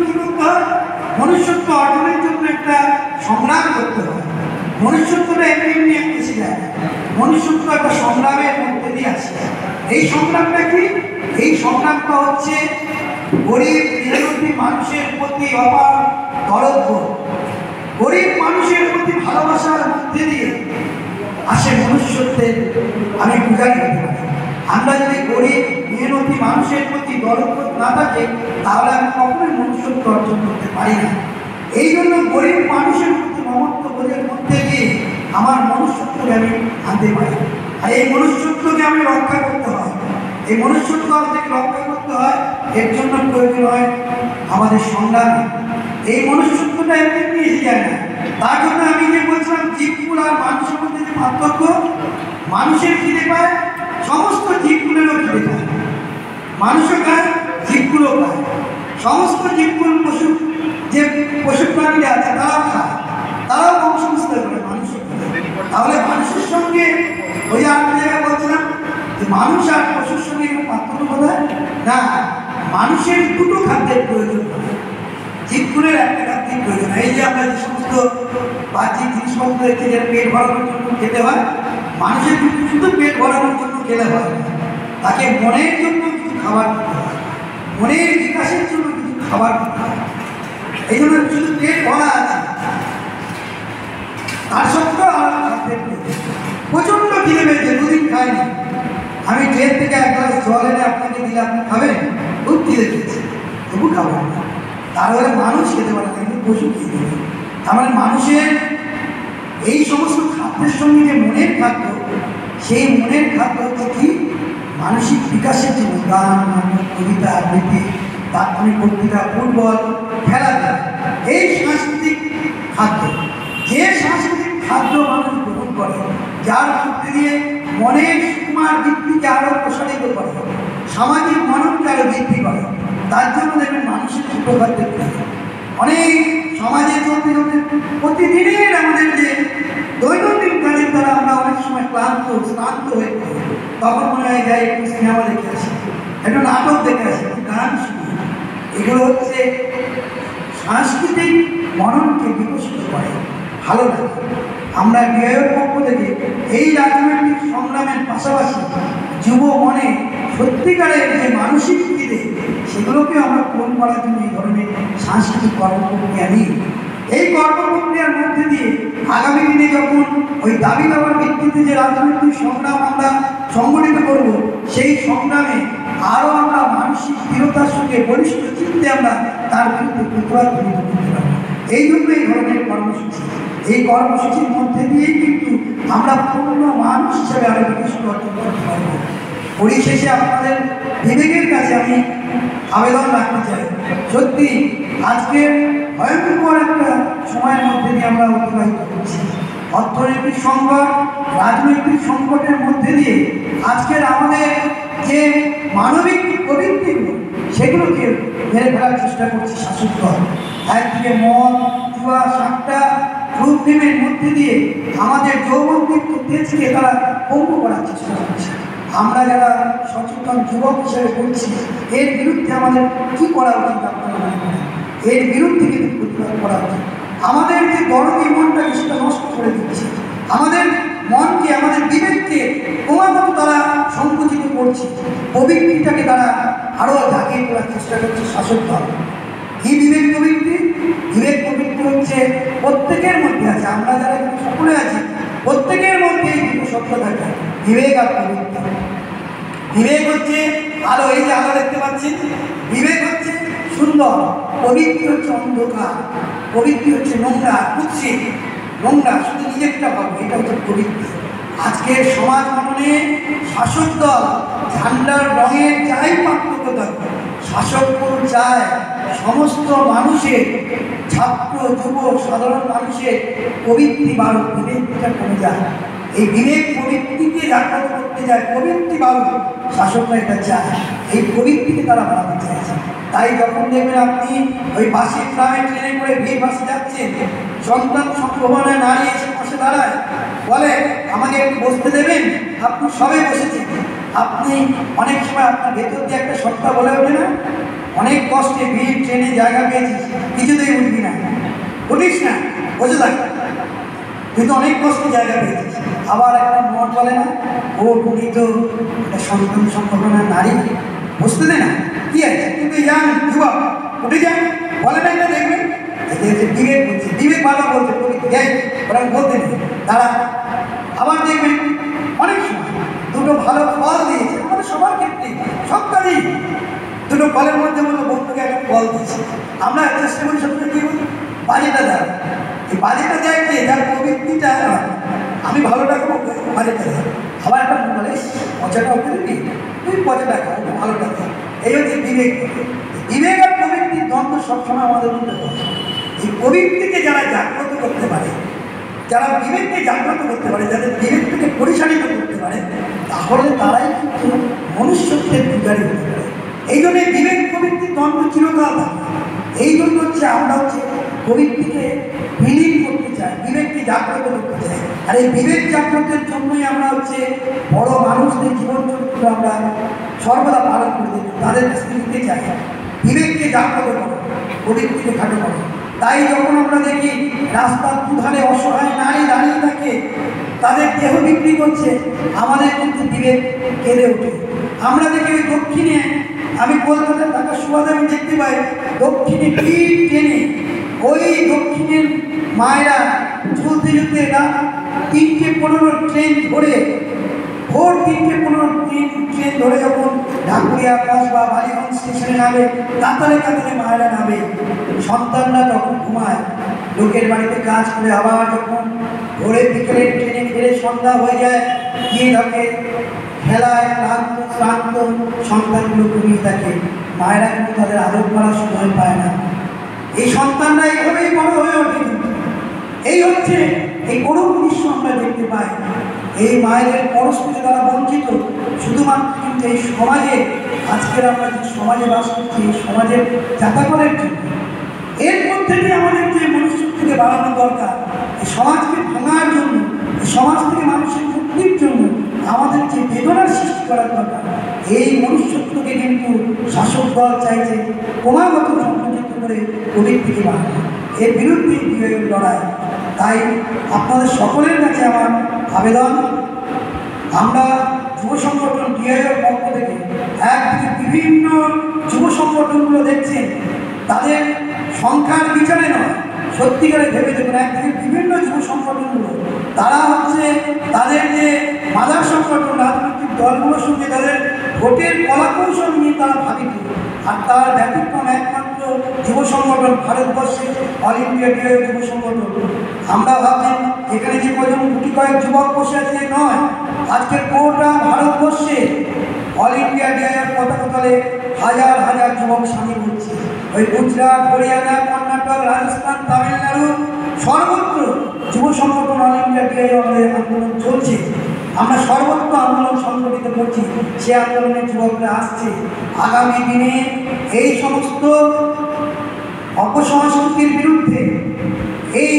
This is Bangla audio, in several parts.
কী করতে হয়? মনুষ্যত্ব অর্জনের জন্য একটা সংগ্রাম করতে হয়। মনুষ্যত্বটা এমনি এমনি এসে যায়, মনুষ্যত্ব একটা সংগ্রামের মধ্যে দিয়ে আসে। এই সংগ্রামটা কি? এই সংগ্রামটা হচ্ছে গরিব মেহনতি মানুষের প্রতি অপার দরদবোধ, গরিব মানুষের প্রতি ভালোবাসার মধ্যে দিয়ে আসে মনুষ্যত্বের আমি পূজারি হতে পারি। আমরা যদি গরিব মেহনতি মানুষের প্রতি দরদবোধ না থাকে তাহলে আমি কখনোই মনুষ্যত্ব অর্জন করতে পারি না। এই জন্য গরিব মানুষের প্রতি মমত্ববোধের মধ্যে দিয়ে আমার মনুষ্যত্বকে আমি আনতে পারি। আর এই মনুষ্যত্বকে আমি রক্ষা করতে হয়। এই মনুষ্যত্ব আমাদেরকে রক্ষা করতে হয়, এর জন্য প্রয়োজন হয় আমাদের সংগ্রাম। এই মনুষ্যত্বটা এমনি এসে যায় না। তার জন্য আমি যে বলছিলাম জীবকুল আর মানুষের মধ্যে যে পার্থক্য, মানুষের খিদে পায়, সমস্ত জীবগুলোরও খিদে পায়। মানুষও খায়, জীবগুলো খায়, সমস্ত জীবগুলো পশু যে পশু প্রাণীরা আছে তারাও খায়, তারাও বংশবিস্তার করে, মানুষও খায়। তাহলে মানুষের সঙ্গে ওই আমি জায়গায় বলছিলাম যে মানুষ আর পশুর সঙ্গে পার্থক্য বোধহয় না, মানুষের দুটো খাদ্যের প্রয়োজন হয়, জীবগুলোর একটা খাদ্যের প্রয়োজন। এই যে আমরা যে সমস্ত বাহ্যিক জিনিসপত্র দেখছি যে পেট ভরানোর জন্য খেতে হয়, মানুষের শুধু পেট ভরানোর জন্য খেলে হয়, তাকে মনের জন্য কিছু খাবার দিতে হয়, মনের বিকাশের জন্য কিছু খাবার দিতে হয়। এই জন্য শুধু পেট ভরা আছে, তার সত্ত্বেও আমার খাদ্যের প্রয়োজন। প্রচণ্ড খিদে পেয়েছে, দুদিন খাইনি, আমি ট্রেন থেকে এক গ্লাস জল এনে আপনাকে দিলে আপনি খাবেন? খুব খিদে পেয়েছে, তবু খাবেন না। তাহলে মানুষ খেতে পারে না, কিন্তু পশু খেয়ে দেবে। তার মানে মানুষের এই সমস্ত খাদ্যের সঙ্গে যে মনের খাদ্য, সেই মনের খাদ্য হচ্ছে কি? মানসিক বিকাশের জন্য গান, নাটক, কবিতা, আবৃত্তি, তাৎক্ষণিক বক্তৃতা, ফুটবল, খেলাধুলা, এই সাংস্কৃতিক খাদ্য। যে সাংস্কৃতিক খাদ্য মানুষ গ্রহণ করে, যার মধ্যে দিয়ে মনের সুকুমার বৃত্তিকে আরও প্রসারিত করে, সামাজিক মননকে আরও বৃদ্ধি করে, তার জন্য দেখবেন মানুষের দুটো খাদ্যের প্রয়োজন। অনেক সমাজে চলতে চলতে প্রতিদিনের আমাদের যে দৈনন্দিন কাজের দ্বারা আমরা অনেক সময় শ্রান্ত হয়ে পড়ি, তখন মনে হয় যাই একটু সিনেমা দেখে আসি, একটু নাটক দেখে আসি, গান শুনি। এগুলো হচ্ছে সাংস্কৃতিক মননকে বিকশিত করে, ভালো লাগে। আমরা বিয়ের পক্ষ থেকে এই রাজনৈতিক সংগ্রামের পাশাপাশি যুব মনে সত্যিকারের যে মানসিক খিদে, সেগুলোকে আমরা পূরণ করার জন্য এই ধরনের সাংস্কৃতিক কর্মপ্রক্রিয়া নিই। এই কর্মপ্রক্রিয়ার মধ্যে দিয়ে আগামী দিনে যখন ওই দাবি দাবার ভিত্তিতে যে রাজনৈতিক সংগ্রাম আমরা সংগঠিত করব, সেই সংগ্রামে আরও আমরা মানসিক দৃঢ়তার সঙ্গে বলিষ্ঠ চিত্তে আমরা তার বিরুদ্ধে প্রতিবাদ করতে পারব। এই জন্য এই ধরনের কর্মসূচি, এই কর্মসূচির মধ্যে দিয়েই কিন্তু আমরা পূর্ণ মানুষ হিসেবে আরও বিকশিত অর্জন করতে পারব। পরিশেষে আপনাদের বিবেকের কাছে আমি আবেদন রাখতে চাই, সত্যি আজকের ভয়ঙ্কর একটা সময়ের মধ্যে দিয়ে আমরা অতিবাহিত করছি। অর্থনৈতিক সংকট, রাজনৈতিক সংকটের মধ্যে দিয়ে আজকের আমাদের যে মানবিক প্রবৃত্তিগুলো, সেগুলোকে মেরে ফেলার চেষ্টা করছে শাসক দল। একদিকে মদ, জুয়া, সাট্টা, প্রতিমের মধ্যে দিয়ে আমাদের যৌবনদীপ্ত তেজকে তারা পঙ্গু করার চেষ্টা করছে। আমরা যারা সচেতন যুবক হিসেবে বলছি, এর বিরুদ্ধে আমাদের কী করা উচিত আপনারা মনে করেন? এর বিরুদ্ধে কিন্তু প্রতিবাদ করা উচিত। আমাদের যে দরদি মনটাকে সেটা নষ্ট করে দিচ্ছে, আমাদের মনকে, আমাদের বিবেককে ক্রমাগত তারা সংকুচিত করছে, প্রবৃত্তিটাকে তারা আরও জাগিয়ে তোলার চেষ্টা করছে শাসক দল। কি বিবেক প্রবৃত্তি? বিবেক প্রবৃত্তি হচ্ছে প্রত্যেকের মধ্যে আছে, আমরা যারা সকলে আছি প্রত্যেকের মধ্যে এই দুটো শব্দ থাকে, বিবেক আর প্রবৃত্তি। বিবেক হচ্ছে আলো, এই যে আলো দেখতে পাচ্ছেন, বিবেক হচ্ছে সুন্দর, প্রবৃত্তি হচ্ছে অন্ধকার, প্রবৃত্তি হচ্ছে নোংরা, কুৎসিত, নোংরা, শুধু নিজেরটা ভাবো, এটা হচ্ছে প্রবৃত্তি। আজকের সমাজ গঠনে শাসক দল ঝান্ডার রঙের যাই পার্থক্য থাকবে, শাসক দল চায় সমস্ত মানুষের, ছাত্র, যুব, সাধারণ মানুষের প্রবৃত্তি বাড়ুক, বিবেকটা কমে যায়। এই বিবেক প্রবৃত্তিকে জাগ্রত করতে যায়, প্রবৃত্তি বাড়ুক, শাসকরা এটা চায়, এই প্রবৃত্তিকে তারা বাড়াতে চাইছে। তাই যখন দেখবেন আপনি ওই বাসে, ট্রামে, ট্রেনে করে ভিড় বাসে যাচ্ছেন, সন্তান সংক্রমণে নারী এসে পাশে দাঁড়ায়, বলে আমাকে একটু বসতে দেবেন, আপনি সবে বসেছেন, আপনি অনেক সময় আপনার ভেতর দিয়ে একটা সত্তা বলে ওঠে না, অনেক কষ্টে ভিড় ট্রেনে জায়গা পেয়েছিস, কিছুতেই উঠবি না, উঠিস না, বসে থাক, কিন্তু অনেক কষ্টে জায়গা পেয়েছিস। আবার একটা মন বলে না, ও উনি তো একটা সন্তান সম্পর্কনা নারী, বুঝতে দে না কি আছে, কিন্তু ইয়াং যুবক উঠে যায়, বলে না, এটা দেখবেন বিবেক বলছে, বিবেক বাবা বলছে, ওরা বলতে নেই তারা। আবার দেখবেন অনেক সময় দুটো ভালো ফল দিয়েছে, আমাদের সবার ক্ষেত্রে সব কাজেই দুটো ফলের মধ্যে বললো বন্ধুকে একটা ফল দিয়েছে, আমরা চেষ্টা করি সবসময় কি বলি, বাজেটা দেয়, এই বাজেটা দেয় কে, যার প্রবৃত্তিটা আমি ভালোটা খাবো, বাজেটা দেয়। আবার একটা মনে বলে পচাটা ওকে দিবি, তুই পচাটা খাও, ভালোটা খাও। এই হচ্ছে বিবেক। বিবেক আর প্রবৃত্তির দ্বন্দ্ব সবসময় আমাদের মধ্যে হয়। এই প্রবৃত্তিকে যারা জাগ্রত করতে পারে, যারা বিবেককে জাগ্রত করতে পারে, যাদের বিবেককে পরিচালিত করতে পারে, তাহলে তারাই কিন্তু মনুষ্যত্বের পূজারী হতে পারে। এই জন্য বিবেক প্রবৃত্তির দ্বন্দ্ব চিরকাল থাকে। এই জন্য হচ্ছে আমরা হচ্ছে প্রবৃত্তিকে বিলীন করতে চাই, বিবেককে জাগ্রত করতে চাই। আর এই বিবেক জাগ্রতের জন্যই আমরা হচ্ছে বড় মানুষদের জীবন চরিত্র আমরা সর্বদা পালন করে দেবো, তাদের কাছ থেকে নিতে চাই। বিবেককে জাগ্রত করো, প্রবৃত্তিকে খাটো করো। তাই যখন আমরা দেখি রাস্তার দুধারে অসহায় নারী দাঁড়িয়ে থাকে, তাদের দেহ বিক্রি করছে, আমাদের কিন্তু বিবেক কেঁদে ওঠে। আমরা দেখি ওই দক্ষিণে, আমি কলকাতায় থাকার সুবাদে আমি দেখতে পাই, দক্ষিণে টিপ টেনে ওই দক্ষিণের মায়েরা চলতে চলতে রাত 3:15 ট্রেন ধরে, ভোর 3:15 ট্রেন ধরে যখন ঢাকুরিয়া কসবা বালিগঞ্জ স্টেশনে নামে, কাতারে কাতারে মায়েরা নামে, সন্তানরা তখন ঘুমায়, লোকের বাড়িতে কাজ করে আবার যখন ভোরে বিকেলে ট্রেনে ফিরে সন্ধ্যা হয়ে যায়, গিয়ে থাকে খেলায় ক্লান্ত শ্রান্ত সন্তানগুলো ঘুমিয়ে থাকে, মায়েরা কিন্তু তাদের আদর করার সময় পায় না। এই সন্তানরা এইভাবেই বড় হয়ে ওঠে। এই হচ্ছে এই করুণ দৃশ্য আমরা দেখতে পাই। এই মায়েদের পরস্পরে তারা বঞ্চিত, শুধুমাত্র কিন্তু এই সমাজে, আজকের আমরা যে সমাজে বাস করছি, এই সমাজের জাতাকলের জন্য। এর মধ্যে দিয়ে আমাদের যে মনুষ্যত্বকে বাড়ানো দরকার, এই সমাজকে ভাঙার জন্য, এই সমাজ থেকে মানুষের মুক্তির জন্য আমাদের যে বেদনার সৃষ্টি করার দরকার, এই মনুষ্যত্বকে কিন্তু শাসক দল চাইছে ক্রমাগত সংকুচিত করে প্রবৃত্তিকে বাড়ানো। এর বিরুদ্ধে বিবেকের লড়াই। তাই আপনাদের সকলের কাছে আমার আবেদন, আমরা যুব সংগঠন ডিআইওর পক্ষ থেকে একদিকে বিভিন্ন যুব সংগঠনগুলো দেখছেন, তাদের সংখ্যার বিচারে নয়, সত্যিকারে ভেবে দেখুন, একদিকে বিভিন্ন যুব সংগঠনগুলো তারা হচ্ছে তাদের যে মাদার সংগঠন রাজনৈতিক দলগুলোর সঙ্গে তাদের ভোটের কলাকৌশল নিয়ে তারা ভাবিত। আর তার ব্যতিক্রম একমাত্র যুব সংগঠন ভারতবর্ষে অল ইন্ডিয়া ডিআইও যুব সংগঠন। আমরা ভাবছেন এখানে যে কজন গুটি কয়েক যুবক বসে আছে নয়, আজকে গোটা ভারতবর্ষে অল ইন্ডিয়া ডিআইওর পতাকা তলে হাজার হাজার যুবক সামিল হচ্ছে। ওই গুজরাট, হরিয়ানা, কর্ণাটক, রাজস্থান, তামিলনাড়ু সর্বত্র যুব সংগঠন অল ইন্ডিয়া ডিআইও আমাদের আন্দোলন চলছে। আমরা সর্বত্র আন্দোলন সংগঠিত করছি, সে আন্দোলনের যুবকরা আসছে। আগামী দিনে এই সমস্ত অপসংস্কৃতির বিরুদ্ধে, এই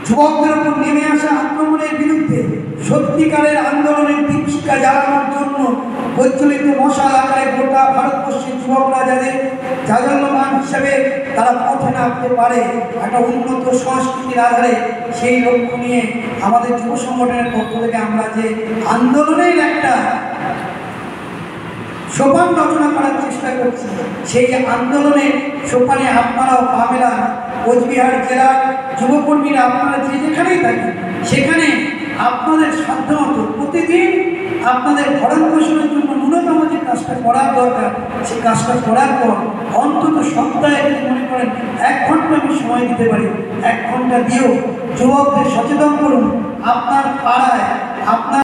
যুবকদের উপর নেমে আসা আক্রমণের বিরুদ্ধে সত্যিকারের আন্দোলনের দীপিকা জ্বালানোর জন্য প্রচলিত মশাল আকারে গোটা ভারতবর্ষের যুবকরা যাদের জাজল্যমান হিসেবে তারা পথে নামতে পারে, একটা উন্নত সংস্কৃতির আধারে, সেই লক্ষ্য নিয়ে আমাদের যুব সংগঠনের পক্ষ থেকে আমরা যে আন্দোলনের একটা সোপান রচনা করার চেষ্টা করছি, সেই আন্দোলনের সোপানে আপনারাও পা মেলান। কোচবিহার জেলার যুবকর্মীরা আপনারা যে যেখানেই থাকেন, সেখানে আপনাদের সাধ্যমতো প্রতিদিন আপনাদের ভরণ পোষণের জন্য ন্যূনতম যে কাজটা করার দরকার, সেই কাজটা করার পর অন্তত সপ্তাহে যদি মনে করেন 1 ঘন্টা আমি সময় দিতে পারি, 1 ঘন্টা দিয়েও যুবকদের সচেতন করুন। আপনার পাড়ায়, আপনার